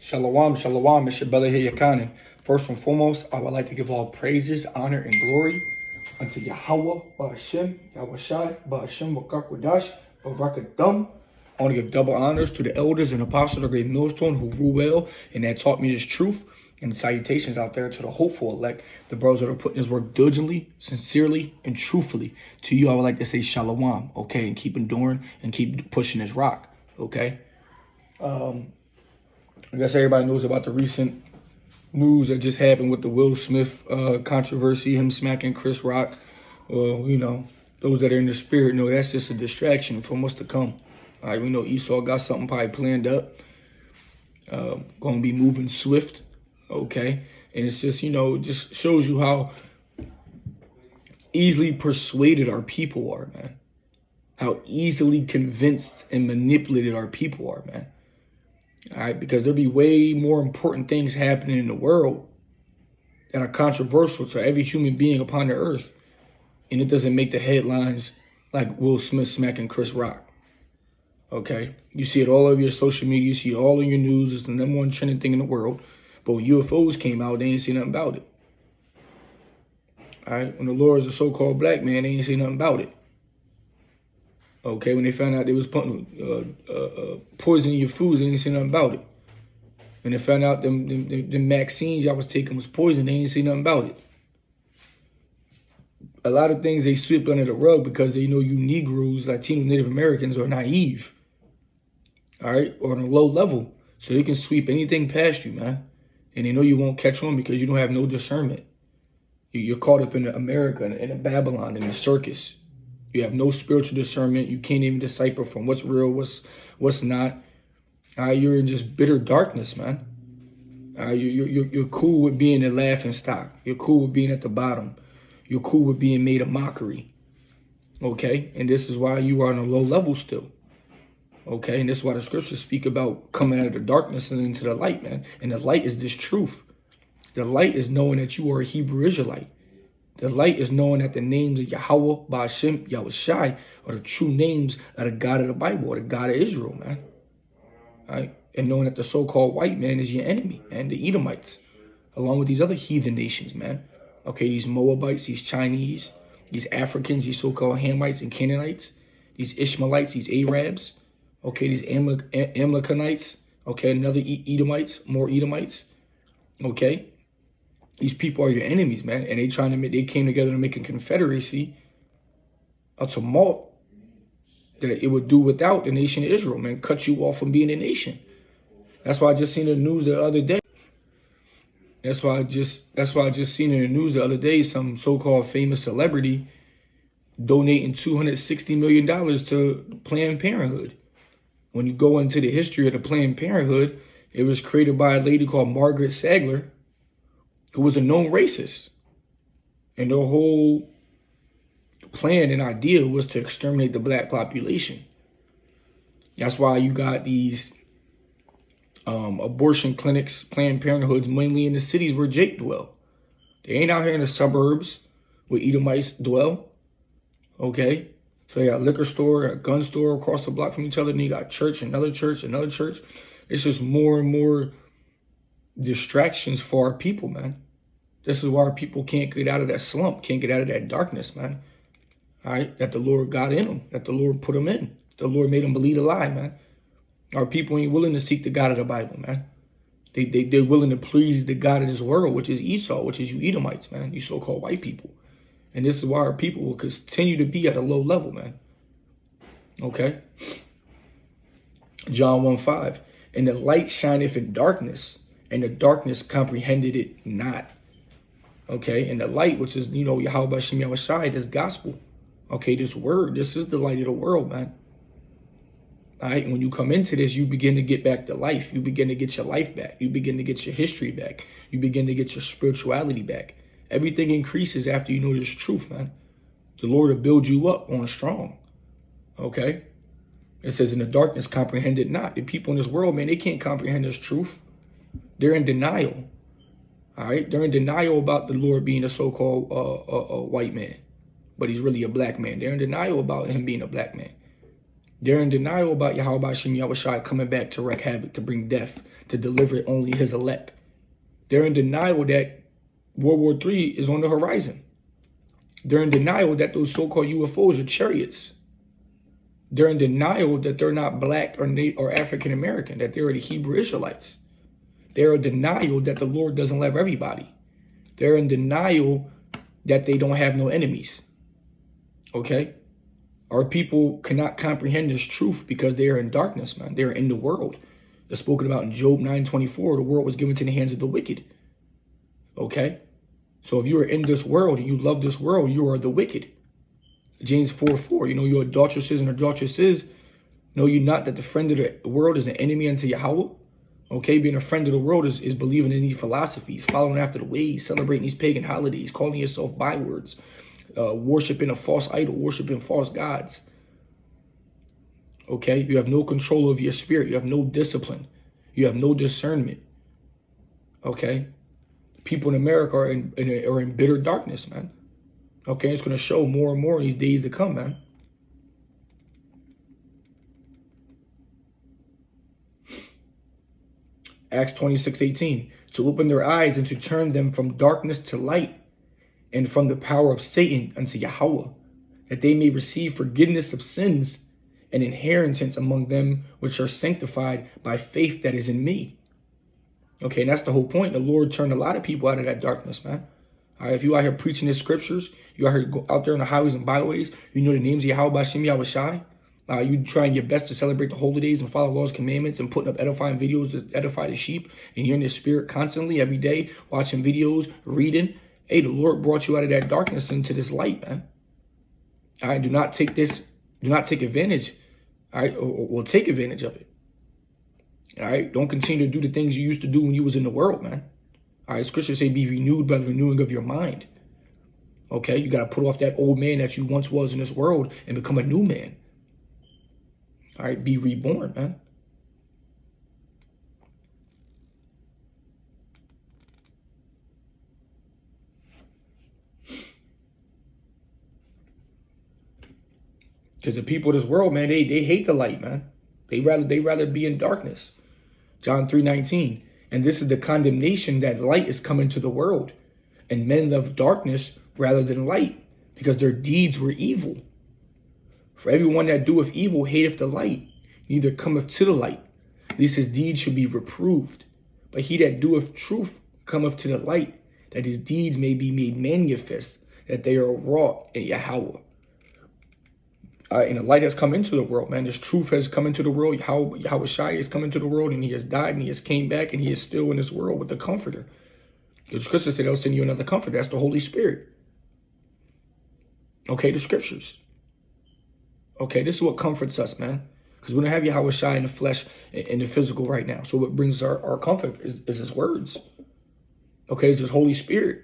Shalom, shalom, it's your brother here, Yakanan. First and foremost, I would like to give all praises, honor, and glory unto Yahweh, Ba'ashem, Yahushai, Ba'ashem, Wakakwadash, Barakadam. I want to give double honors to the elders and apostles of the great millstone who rule well and that taught me this truth. And salutations out there to the hopeful elect, the brothers that are putting this work diligently, sincerely, and truthfully. To you, I would like to say shalom, okay, and keep enduring and keep pushing this rock, okay? I guess everybody knows about the recent news that just happened with the Will Smith controversy, him smacking Chris Rock. Well, you know, those that are in the spirit know that's just a distraction from what's to come. All right, we know Esau got something probably planned up. Going to be moving swift, okay? And it's just, you know, it just shows you how easily persuaded our people are, man. How easily convinced and manipulated our people are, man. All right, because there'll be way more important things happening in the world that are controversial to every human being upon the earth. And it doesn't make the headlines like Will Smith smacking Chris Rock. Okay, you see it all over your social media, you see it all in your news. It's the number one trending thing in the world. But when UFOs came out, they ain't see nothing about it. All right, when the Lord is a so-called black man, they ain't see nothing about it. Okay, when they found out they was putting poison in your foods, they didn't say nothing about it. When they found out them vaccines y'all was taking was poison, they didn't say nothing about it. A lot of things they sweep under the rug because they know you Negroes, Latinos, Native Americans are naive. All right, or on a low level. So they can sweep anything past you, man. And they know you won't catch on because you don't have no discernment. You're caught up in America and in Babylon, in the circus. You have no spiritual discernment. You can't even decipher from what's real, what's not. You're in just bitter darkness, man. You're cool with being a laughing stock. You're cool with being at the bottom. You're cool with being made a mockery. Okay? And this is why you are on a low level still. Okay? And this is why the scriptures speak about coming out of the darkness and into the light, man. And the light is this truth. The light is knowing that you are a Hebrew Israelite. The light is knowing that the names of Yahweh, Ba'ashem, Yahushai are the true names of the God of the Bible, or the God of Israel, man. All right? And knowing that the so-called white man is your enemy, man, the Edomites, along with these other heathen nations, man. Okay, these Moabites, these Chinese, these Africans, these so-called Hamites and Canaanites, these Ishmaelites, these Arabs, okay, these Amalekites, okay, another Edomites, more Edomites, okay. These people are your enemies, man, and they came together to make a confederacy, a tumult that it would do without the nation of Israel, man, cut you off from being a nation. That's why I just seen the news the other day. That's why I just seen in the news the other day some so-called famous celebrity donating $260 million to Planned Parenthood. When you go into the history of the Planned Parenthood, it was created by a lady called Margaret Sanger, who was a known racist. And their whole plan and idea was to exterminate the black population. That's why you got these abortion clinics, Planned Parenthoods, mainly in the cities where Jake dwell. They ain't out here in the suburbs where Edomites dwell. Okay? So they got a liquor store, a gun store across the block from each other. And you got church, another church, another church. It's just more and more distractions for our people, man. This is why our people can't get out of that slump, can't get out of that darkness, man. All right? That the Lord got in them, that the Lord put them in. The Lord made them believe a lie, man. Our people ain't willing to seek the God of the Bible, man. They're willing to please the God of this world, which is Esau, which is you Edomites, man. You so-called white people. And this is why our people will continue to be at a low level, man. Okay? John 1:5. And the light shineth in darkness, and the darkness comprehended it not. Okay, and the light, which is, you know, Yahweh Shem Yahushai, this gospel. Okay, this word, this is the light of the world, man. All right, and when you come into this, you begin to get back to life. You begin to get your life back. You begin to get your history back. You begin to get your spirituality back. Everything increases after you know this truth, man. The Lord will build you up on strong. Okay? It says, in the darkness, comprehend it not. The people in this world, man, they can't comprehend this truth. They're in denial. All right? They're in denial about the Lord being a so-called white man. But he's really a black man. They're in denial about him being a black man. They're in denial about Yahweh Shem Yahushai coming back to wreak havoc, to bring death, to deliver only his elect. They're in denial that World War III is on the horizon. They're in denial that those so-called UFOs are chariots. They're in denial that they're not black or African American, that they're the Hebrew Israelites. They're in denial that the Lord doesn't love everybody. They're in denial that they don't have no enemies. Okay? Our people cannot comprehend this truth because they are in darkness, man. They're in the world. It's spoken about in Job 9:24. The world was given to the hands of the wicked. Okay? So if you are in this world and you love this world, you are the wicked. James 4:4. You know, you adulteresses and adulteresses. Know you not that the friend of the world is an enemy unto Yahweh? Okay, being a friend of the world is believing in these philosophies, following after the ways, celebrating these pagan holidays, calling yourself bywords, worshiping a false idol, worshiping false gods. Okay, you have no control over your spirit. You have no discipline. You have no discernment. Okay, people in America are in bitter darkness, man. Okay, it's going to show more and more in these days to come, man. Acts 26:18, to open their eyes and to turn them from darkness to light and from the power of Satan unto Yahweh, that they may receive forgiveness of sins and inheritance among them which are sanctified by faith that is in me. Okay, and that's the whole point. The Lord turned a lot of people out of that darkness, man. All right, if you out here preaching the scriptures, you out here out there on the highways and byways, you know the names of Yahweh Shem Yahushai. You trying your best to celebrate the holy days and follow Lord's commandments and putting up edifying videos to edify the sheep, and you're in the spirit constantly every day, watching videos, reading. Hey, the Lord brought you out of that darkness into this light, man. All right, do not take advantage. All right, or take advantage of it. All right, don't continue to do the things you used to do when you was in the world, man. All right, scriptures say be renewed by the renewing of your mind. Okay, you got to put off that old man that you once was in this world and become a new man. All right, be reborn, man. Because the people of this world, man, they hate the light, man. They rather be in darkness. John 3:19. And this is the condemnation that light is coming to the world. And men love darkness rather than light, because their deeds were evil. For everyone that doeth evil hateth the light, neither cometh to the light, lest his deeds should be reproved. But he that doeth truth cometh to the light, that his deeds may be made manifest, that they are wrought in Yahweh. And the light has come into the world, man. This truth has come into the world. Yahweh Shai has come into the world, and he has died, and he has came back, and he is still in this world with the Comforter. Because Scripture said, I'll send you another Comforter. That's the Holy Spirit. Okay, the Scriptures. Okay, this is what comforts us, man. Because we don't have Yahweh Shai in the flesh, in the physical right now. So what brings our comfort is his words. Okay, it's his Holy Spirit.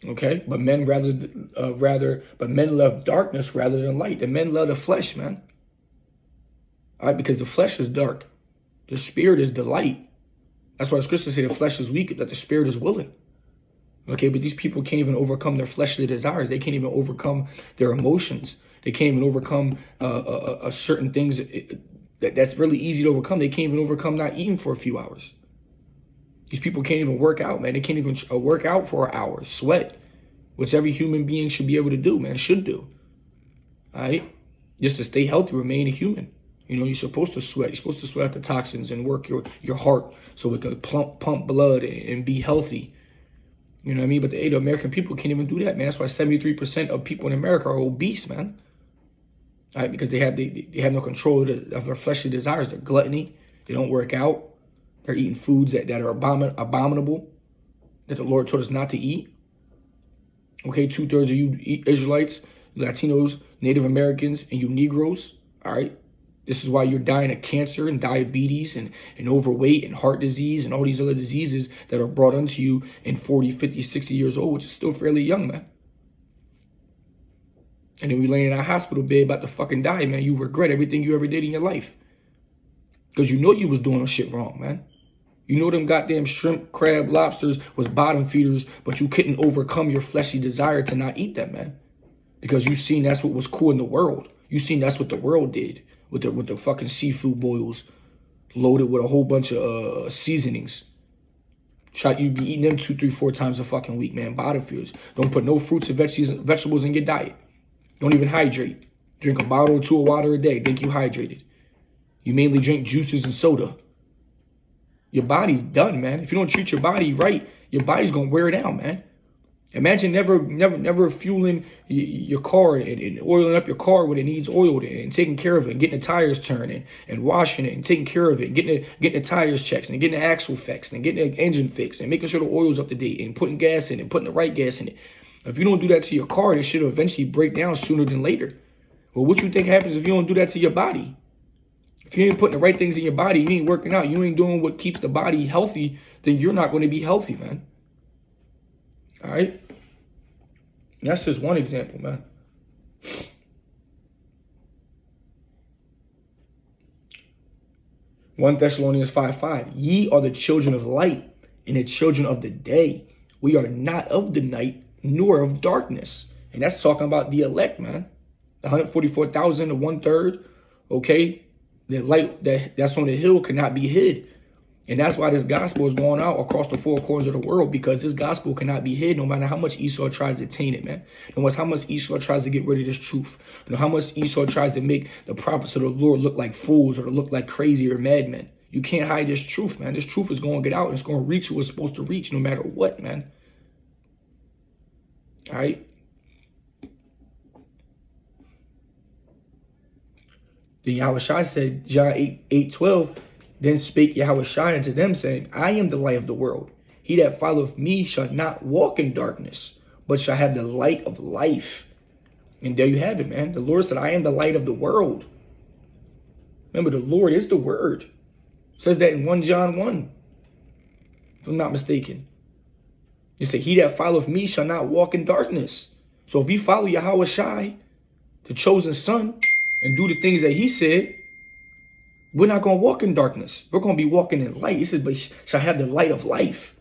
Okay, but men men love darkness rather than light. And men love the flesh, man. All right, because the flesh is dark. The spirit is the light. That's why the scriptures say the flesh is weak, that the spirit is willing. Okay, but these people can't even overcome their fleshly desires. They can't even overcome their emotions. They can't even overcome certain things that's really easy to overcome. They can't even overcome not eating for a few hours. These people can't even work out, man. They can't even work out for an hour, sweat, which every human being should be able to do, man, should do. All right? Just to stay healthy, remain a human. You know, you're supposed to sweat. You're supposed to sweat out the toxins and work your heart so it can pump blood and be healthy. You know what I mean? But the American people can't even do that, man. That's why 73% of people in America are obese, man. All right? Because they have no control of their fleshly desires. They're gluttony. They don't work out. They're eating foods that are abominable, that the Lord told us not to eat. Okay, 2/3 of you Israelites, Latinos, Native Americans, and you Negroes, all right? This is why you're dying of cancer and diabetes and overweight and heart disease and all these other diseases that are brought unto you in 40, 50, 60 years old, which is still fairly young, man. And then we lay in our hospital bed about to fucking die, man. You regret everything you ever did in your life. Because you know you was doing shit wrong, man. You know them goddamn shrimp, crab, lobsters was bottom feeders, but you couldn't overcome your fleshy desire to not eat them, man. Because you seen that's what was cool in the world. You seen that's what the world did with the fucking seafood boils loaded with a whole bunch of seasonings. You be eating them 2, 3, 4 times a fucking week, man. Bottom feeders. Don't put no fruits and vegetables in your diet. Don't even hydrate. Drink a bottle or 2 of water a day. Think you hydrated. You mainly drink juices and soda. Your body's done, man. If you don't treat your body right, your body's gonna wear down, man. Imagine never fueling your car and oiling up your car when it needs oiled and taking care of it, and getting the tires turned and washing it and taking care of it, and getting the tires checked and getting the axle fixed and getting the engine fixed and making sure the oil's up to date and putting gas in it and putting the right gas in it. If you don't do that to your car, it should eventually break down sooner than later. Well, what you think happens if you don't do that to your body? If you ain't putting the right things in your body, you ain't working out, you ain't doing what keeps the body healthy, then you're not going to be healthy, man. All right? That's just one example, man. 1 Thessalonians 5:5. Ye are the children of light and the children of the day. We are not of the night nor of darkness. And that's talking about the elect, man. The 144,000, the 1/3, okay? The light that's on the hill cannot be hid. And that's why this gospel is going out across the 4 corners of the world, because this gospel cannot be hid no matter how much Esau tries to taint it, man. No matter how much Esau tries to get rid of this truth. No matter how much Esau tries to make the prophets of the Lord look like fools or to look like crazy or madmen. You can't hide this truth, man. This truth is going to get out and it's going to reach who it's supposed to reach no matter what, man. All right? Then Yahushua said, John 8:12, then spake Yahushua unto them, saying, I am the light of the world. He that followeth me shall not walk in darkness, but shall have the light of life. And there you have it, man. The Lord said, I am the light of the world. Remember, the Lord is the word. It says that in 1 John 1, if I'm not mistaken. It said, he that followeth me shall not walk in darkness. So if we follow Yahushua, the chosen son, and do the things that he said, we're not going to walk in darkness. We're going to be walking in light. He says, but shall have the light of life.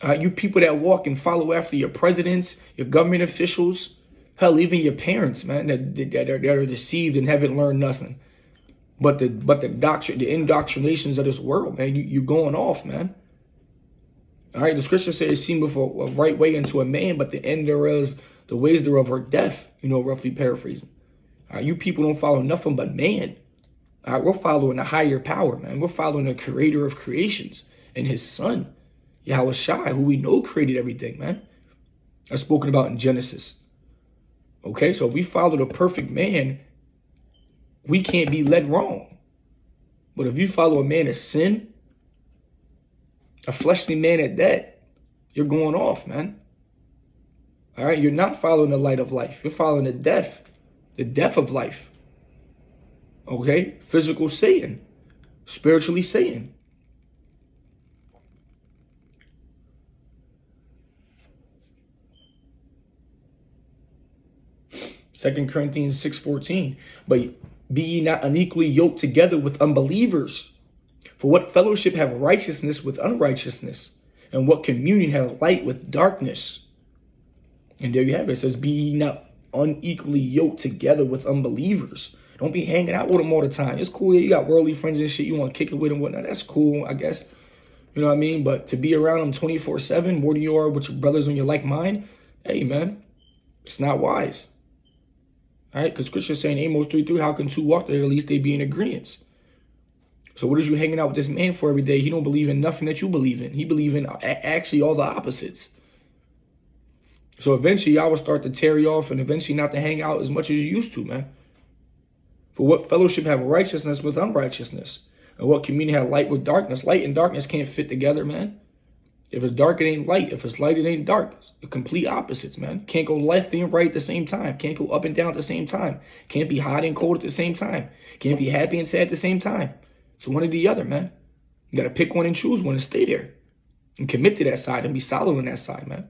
You people that walk and follow after your presidents, your government officials, hell, even your parents, man, that are deceived and haven't learned nothing. But the doctrine, the indoctrinations of this world, man, you're going off, man. All right, the scripture says it seemeth a right way unto a man, but the end thereof, the ways thereof are death, roughly paraphrasing. All right, you people don't follow nothing but man. All right, we're following a higher power, man. We're following the creator of creations and his son, Yahushua, who we know created everything, man. That's spoken about in Genesis. Okay, so if we follow the perfect man, we can't be led wrong. But if you follow a man of sin, a fleshly man at that, you're going off, man. All right, you're not following the light of life. You're following the death of life. Okay, physical Satan, spiritually Satan. Second Corinthians 6:14. But be ye not unequally yoked together with unbelievers. For what fellowship have righteousness with unrighteousness? And what communion have light with darkness? And there you have it. It says, be ye not unequally yoked together with unbelievers. Don't be hanging out with them all the time. It's cool. You got worldly friends and shit. You want to kick it with them, whatnot. That's cool, I guess. You know what I mean? But to be around them 24/7, more than you are with your brothers on your like mind, hey, man, it's not wise. All right? Because Scripture is saying, Amos 3:3, how can 2 walk there? At least they be in agreement. So what is you hanging out with this man for every day? He don't believe in nothing that you believe in. He believe in actually all the opposites. So eventually y'all will start to tear you off and eventually not to hang out as much as you used to, man. For what fellowship have righteousness with unrighteousness? And what communion have light with darkness? Light and darkness can't fit together, man. If it's dark, it ain't light. If it's light, it ain't dark. It's the complete opposites, man. Can't go left and right at the same time. Can't go up and down at the same time. Can't be hot and cold at the same time. Can't be happy and sad at the same time. It's one or the other, man. You got to pick one and choose one and stay there. And commit to that side and be solid on that side, man.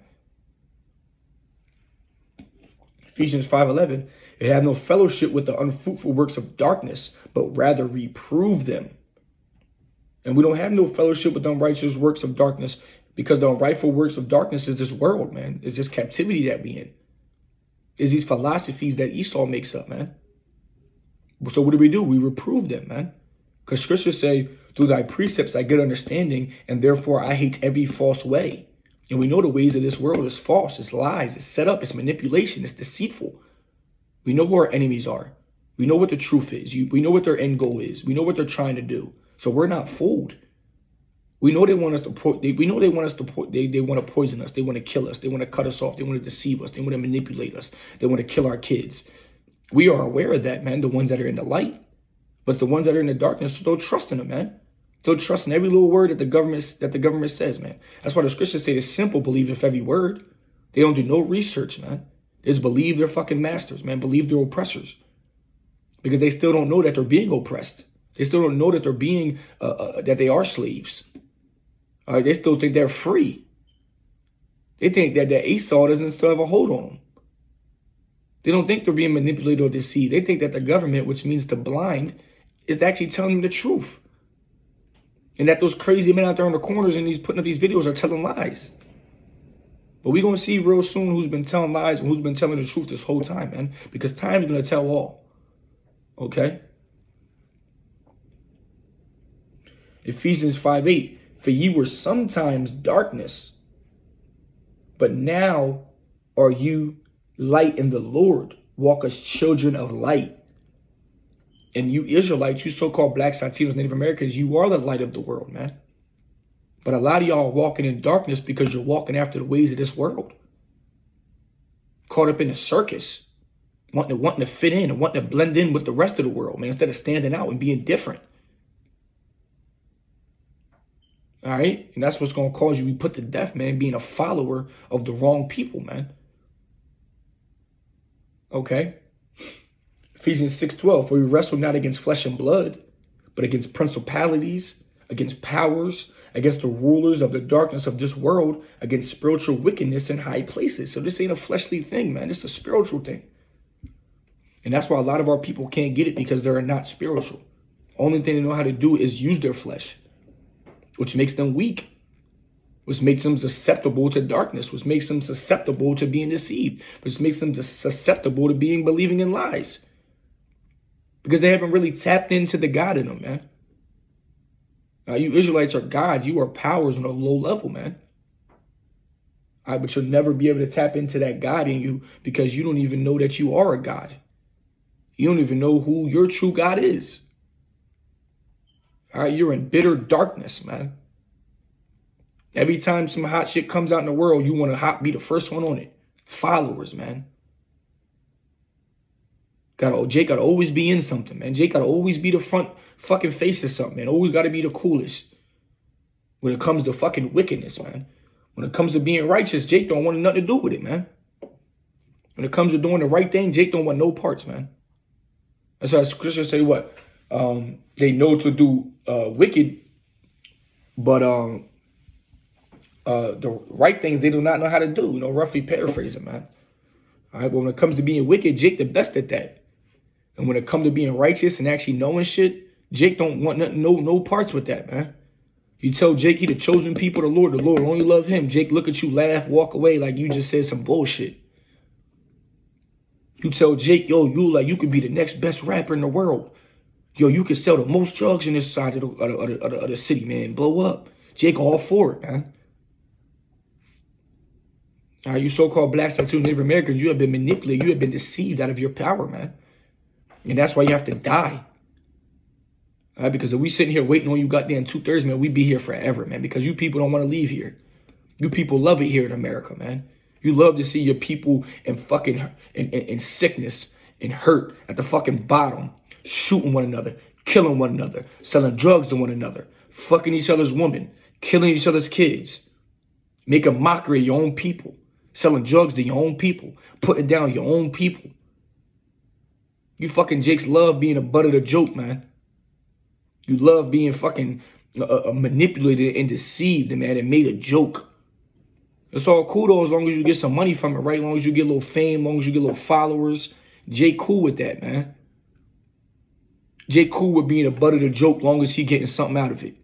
Ephesians 5:11. It have no fellowship with the unfruitful works of darkness, but rather reprove them. And we don't have no fellowship with the unrighteous works of darkness because the unrightful works of darkness is this world, man. It's this captivity that we in. It's these philosophies that Esau makes up, man. So what do? We reprove them, man. Because scriptures say, through thy precepts I get understanding, and therefore I hate every false way. And we know the ways of this world is false, it's lies, it's set up, it's manipulation, it's deceitful. We know who our enemies are. We know what the truth is. We know what their end goal is. We know what they're trying to do. So we're not fooled. We know they want us to. We know they want us to. They want to poison us. They want to kill us. They want to cut us off. They want to deceive us. They want to manipulate us. They want to kill our kids. We are aware of that, man. The ones that are in the light, but the ones that are in the darkness still trusting them, man. Still trusting every little word that the government says, man. That's why the scriptures say the simple believe if every word. They don't do no research, man. They just believe they're fucking masters, man. Believe they're oppressors, because they still don't know that they're being oppressed. They still don't know that they're being that they are slaves. All right, they still think they're free. They think that Esau doesn't still have a hold on them. They don't think they're being manipulated or deceived. They think that the government, which means to blind, is actually telling them the truth. And that those crazy men out there in the corners and these putting up these videos are telling lies. But we're going to see real soon who's been telling lies and who's been telling the truth this whole time, man. Because time is going to tell all. Okay? Ephesians 5:8. For ye were sometimes darkness, but now are you light in the Lord. Walk as children of light. And you Israelites, you so-called blacks, Latinos, Native Americans, you are the light of the world, man. But a lot of y'all are walking in darkness because you're walking after the ways of this world. Caught up in a circus, wanting to fit in and wanting to blend in with the rest of the world, man, instead of standing out and being different. All right? And that's what's going to cause you to be put to death, man, being a follower of the wrong people, man. Okay? Ephesians 6:12, for we wrestle not against flesh and blood, but against principalities, against powers, against the rulers of the darkness of this world, against spiritual wickedness in high places. So this ain't a fleshly thing, man. It's a spiritual thing. And that's why a lot of our people can't get it, because they're not spiritual. Only thing they know how to do is use their flesh, which makes them weak, which makes them susceptible to darkness, which makes them susceptible to being deceived, which makes them susceptible to believing in lies. Because they haven't really tapped into the God in them, man. Now, you Israelites are gods. You are powers on a low level, man. All right, but you'll never be able to tap into that God in you because you don't even know that you are a God. You don't even know who your true God is. All right, you're in bitter darkness, man. Every time some hot shit comes out in the world, you want to be the first one on it. Followers, man. Jake got to always be in something, man. Jake got to always be the front fucking face of something, man. Always got to be the coolest. When it comes to fucking wickedness, man. When it comes to being righteous, Jake don't want nothing to do with it, man. When it comes to doing the right thing, Jake don't want no parts, man. That's why scriptures say what? They know to do wicked, but the right things they do not know how to do. You know, roughly paraphrasing, man. All right, but when it comes to being wicked, Jake the best at that. And when it comes to being righteous and actually knowing shit, Jake don't want no parts with that, man. You tell Jake he the chosen people of the Lord only love him. Jake look at you, laugh, walk away like you just said some bullshit. You tell Jake, yo, you could be the next best rapper in the world. Yo, you could sell the most drugs in this side of the city, man. Blow up. Jake all for it, man. All right, you so-called blacks, Latinos, Native Americans, you have been manipulated. You have been deceived out of your power, man. And that's why you have to die. All right, because if we sitting here waiting on you goddamn 2/3, man, we be here forever, man. Because you people don't want to leave here. You people love it here in America, man. You love to see your people in fucking in sickness and hurt at the fucking bottom, shooting one another, killing one another, selling drugs to one another, fucking each other's women, killing each other's kids, making mockery of your own people, selling drugs to your own people, putting down your own people. You fucking Jakes love being a butt of the joke, man. You love being fucking manipulated and deceived, man, and made a joke. It's all cool though, as long as you get some money from it, right? As long as you get a little fame, as long as you get a little followers. Jake cool with that, man. Jake cool with being a butt of the joke, long as he getting something out of it.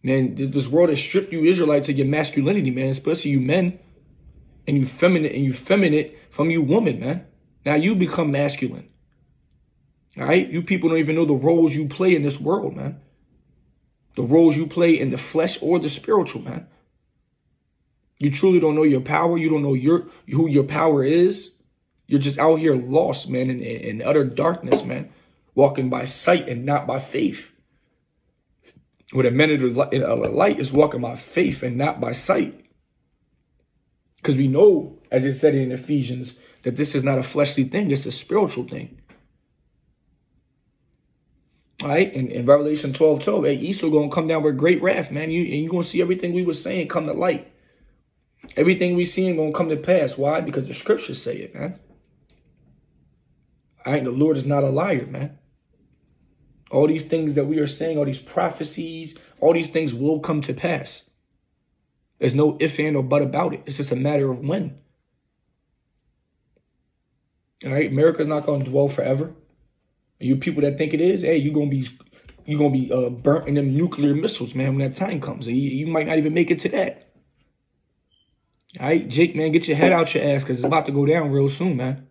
Man, this world has stripped you Israelites of your masculinity, man, especially you men. And you feminine from you woman, man. Now you become masculine. All right? You people don't even know the roles you play in this world, man. The roles you play in the flesh or the spiritual, man. You truly don't know your power. You don't know who your power is. You're just out here lost, man, in utter darkness, man. Walking by sight and not by faith. Where the men of the light is walking by faith and not by sight. Because we know, as it said in Ephesians, that this is not a fleshly thing. It's a spiritual thing. All right, in Revelation 12:12, hey, Esau going to come down with great wrath, man. You're going to see everything we were saying come to light. Everything we seeing going to come to pass. Why? Because the scriptures say it, man. All right, the Lord is not a liar, man. All these things that we are saying, all these prophecies, all these things will come to pass. There's no if, and, or but about it. It's just a matter of when. All right, America's not going to dwell forever. You people that think it is, hey, you're gonna be burnt in them nuclear missiles, man, when that time comes. And you might not even make it to that. All right, Jake, man, get your head out your ass because it's about to go down real soon, man.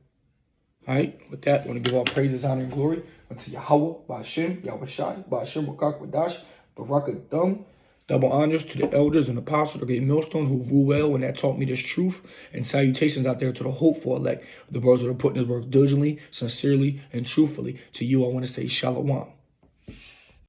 All right, with that, I want to give all praises, honor, and glory unto Yahweh, Ba'ashem, Yahushai, Ba'ashem, Wakak, Wadash, Barakathum. Double honors to the elders and apostles, the great millstone who rule well and that taught me this truth. And salutations out there to the hopeful elect, the brothers that are putting his work diligently, sincerely, and truthfully. To you, I want to say shalom.